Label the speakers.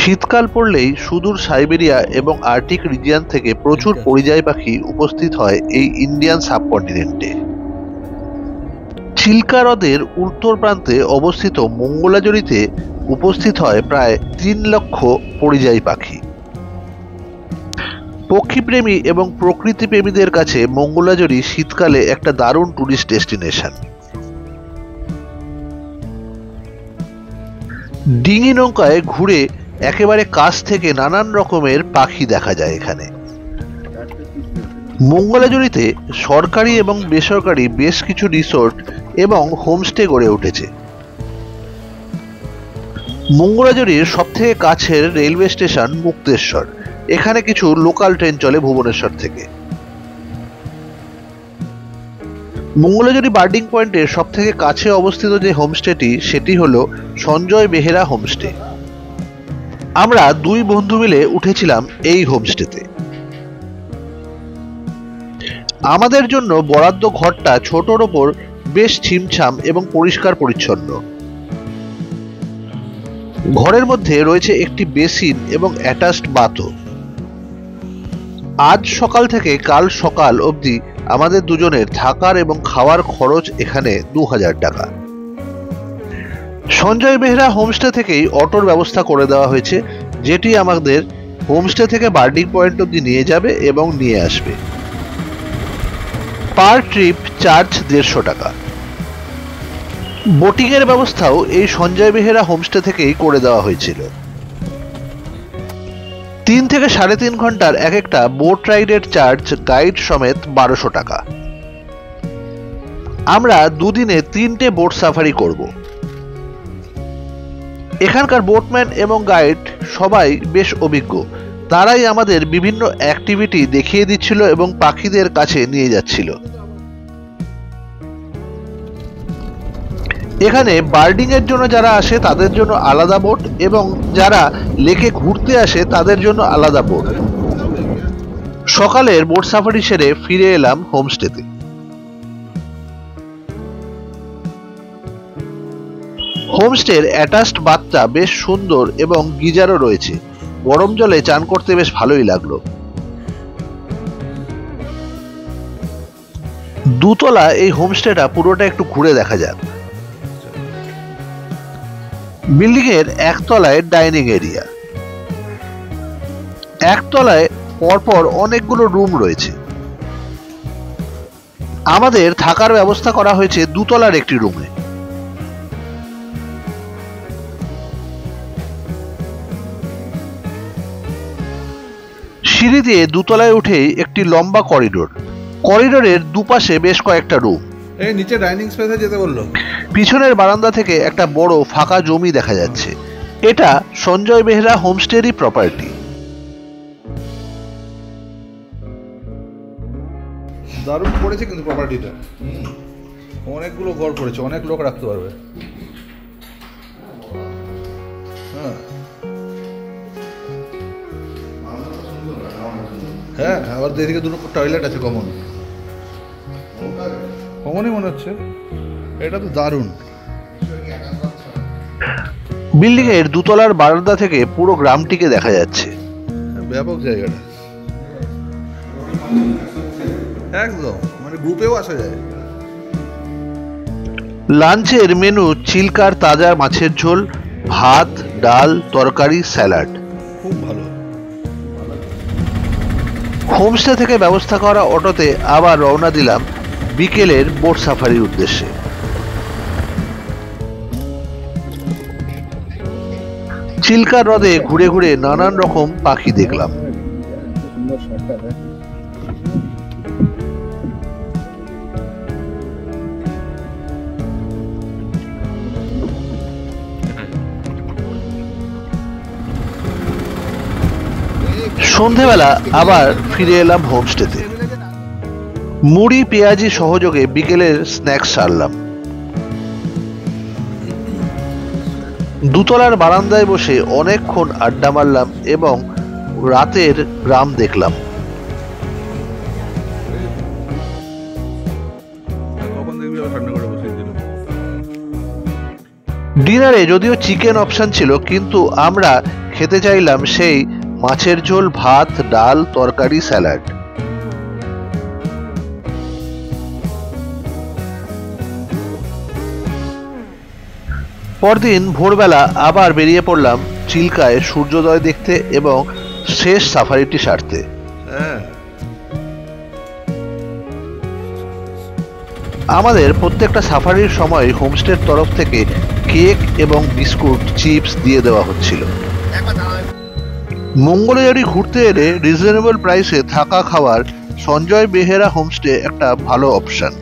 Speaker 1: শীতকাল পড়লেই সুদূর সাইবেরিয়া এবং আর্কটিক রিজিয়ন থেকে প্রচুর পরিযায়ী পাখি উপস্থিত হয় এই ইন্ডিয়ান সাবকন্টিনেন্টে। চিল্কা হ্রদের উত্তর প্রান্তে অবস্থিত মঙ্গলাজরিতে উপস্থিত হয় প্রায় ৩ লক্ষ পরিযায়ী পাখি। পক্ষীপ্রেমী এবং প্রকৃতিপ্রেমীদের কাছে মঙ্গলাজরি শীতকালে একটা দারুণ টুরিস্ট ডেস্টিনেশন। ডিঙি নৌকায় ঘুরে একেবারে কাছ থেকে নানান রকমের পাখি দেখা যায় এখানে। মঙ্গলাজরিতে সরকারি এবং বেসরকারি বেশ কিছু রিসোর্ট এবং হোমস্টে গড়ে উঠেছে। মঙ্গলাজরির সবথেকে কাছের রেলওয়ে স্টেশন মুক্তেশ্বর, এখানে কিছু লোকাল ট্রেন চলে ভুবনেশ্বর থেকে। মঙ্গলাজরি বার্ডিং পয়েন্টের সবথেকে কাছে অবস্থিত যে হোমস্টেটি সেটি হলো সঞ্জয় বেহেরা হোমস্টে। আমরা 2 বন্ধু মিলে উঠেছিলাম এই হোমস্টেতে। আমাদের জন্য বরাদ্দ ঘরটা ছোটর ওপর বেশ ছিমছাম এবং পরিষ্কার পরিচ্ছন্ন। ঘরের মধ্যে রয়েছে একটি বেসিন এবং অ্যাটাচড বাথও। আজ সকাল থেকে কাল সকাল অবধি আমাদের দুজনের থাকার এবং খাওয়ার খরচ এখানে 2000 টাকা। সঞ্জয় বেহরা হোমস্টে থেকেই অটোর ব্যবস্থা করে দেওয়া হয়েছে, যেটি আমাদের হোমস্টে থেকে বার্ডিং পয়েন্ট অবধি নিয়ে যাবে এবং নিয়ে আসবে। পার ট্রিপ চার্জ 150 টাকা। বোটিং এর ব্যবস্থাও এই সঞ্জয় বেহেরা হোমস্টে থেকেই করে দেওয়া হয়েছিল। 3 থেকে 3.5 ঘন্টার এক একটা বোট রাইডের চার্জ গাইড সমেত 1200 টাকা। আমরা 2 দিনে 3টে বোট সাফারি করব। এখানকার বোটম্যান এবং গাইড সবাই বেশ অভিজ্ঞ, তারাই আমাদের বিভিন্ন অ্যাক্টিভিটি দেখিয়ে দিচ্ছিল এবং পাখিদের কাছে নিয়ে যাচ্ছিল। এখানে বার্ডিং এর জন্য যারা আসে তাদের জন্য আলাদা বোট এবং যারা লেকে ঘুরতে আসে তাদের জন্য আলাদা বোট। সকালের বোট সাফারি সেরে ফিরে এলাম হোমস্টেতে। হোমস্টের অ্যাটাচড বাথটা বেশ সুন্দর এবং গিজারও রয়েছে। গরম জলে চান করতে বেশ ভালোই লাগলো। 2 তলা এই হোমস্টেটা পুরোটা একটু ঘুরে দেখা যাক। বিল্ডিং এর 1 তলায় ডাইনিং এরিয়া। 1 তলায় পরপর অনেকগুলো রুম রয়েছে। আমাদের থাকার ব্যবস্থা করা হয়েছে 2 তলার একটি রুমে। সিঁড়ি দিয়ে 2 তলায় উঠেই একটি লম্বা করিডোর। করিডোরের দুপাশে বেশ কয়েকটা রুম।
Speaker 2: এই নিচে ডাইনিং স্পেসে যেতে বললো।
Speaker 1: পিছনের বারান্দা থেকে একটা বড় ফাঁকা জমি দেখা যাচ্ছে। এটা সঞ্জয় বেহরা হোমস্টেরই প্রপার্টি।
Speaker 2: দারুণ পড়েছে কিন্তু প্রপার্টিটা, অনেকগুলো ঘর পড়েছে, অনেক লোক রাখতে পারবে। হ্যাঁ, আবার এদিকে 2টো টয়লেট আছে কমনই মনে হচ্ছে। এটা তো দারুণ।
Speaker 1: বিল্ডিং এর 2 তলার বারান্দা থেকে পুরো গ্রামটিকে দেখা যাচ্ছে।
Speaker 2: ব্যাপক জায়গাটা, একদম মানে গ্রুপেও আসা যায়।
Speaker 1: লাঞ্চের মেনু চিল্কার তাজা মাছের ঝোল, ভাত, ডাল, তরকারি, স্যালাড।
Speaker 2: খুব ভালো।
Speaker 1: হোমস্টে থেকে ব্যবস্থা করা অটোতে আবার রওনা দিলাম বিকেলের বোট সাফারির উদ্দেশ্যে। চিল্কা হ্রদে ঘুরে ঘুরে নানান রকম পাখি দেখলাম। সন্ধেবেলা আবার ফিরে এলাম হোমস্টেতে। মুড়ি পেঁয়াজি সহযোগে বিকেলের স্ন্যাক্স সারলাম। 2 তলার বারান্দায় বসে অনেকক্ষণ আড্ডা মারলাম এবং রাতের গ্রাম দেখলাম। ডিনারে যদিও চিকেন অপশন ছিল, কিন্তু আমরা খেতে চাইলাম সেই মাছের ঝোল, ভাত, ডাল, তরকারি, স্যালাড। পরদিন ভোরবেলা আবার বেরিয়ে পড়লাম চিল্কায় সূর্যোদয় দেখতে এবং শেষ সাফারিটি সারতে।
Speaker 2: হ্যাঁ,
Speaker 1: আমাদের প্রত্যেকটা সাফারির সময় হোমস্টের তরফ থেকে কেক এবং বিস্কুট, চিপস দিয়ে দেওয়া হচ্ছিল। মঙ্গলয়ারি ঘুরতে এলে রিজনেবল প্রাইসে থাকা খাওয়ার সঞ্জয় বেহেরা হোমস্টে একটা ভালো অপশন।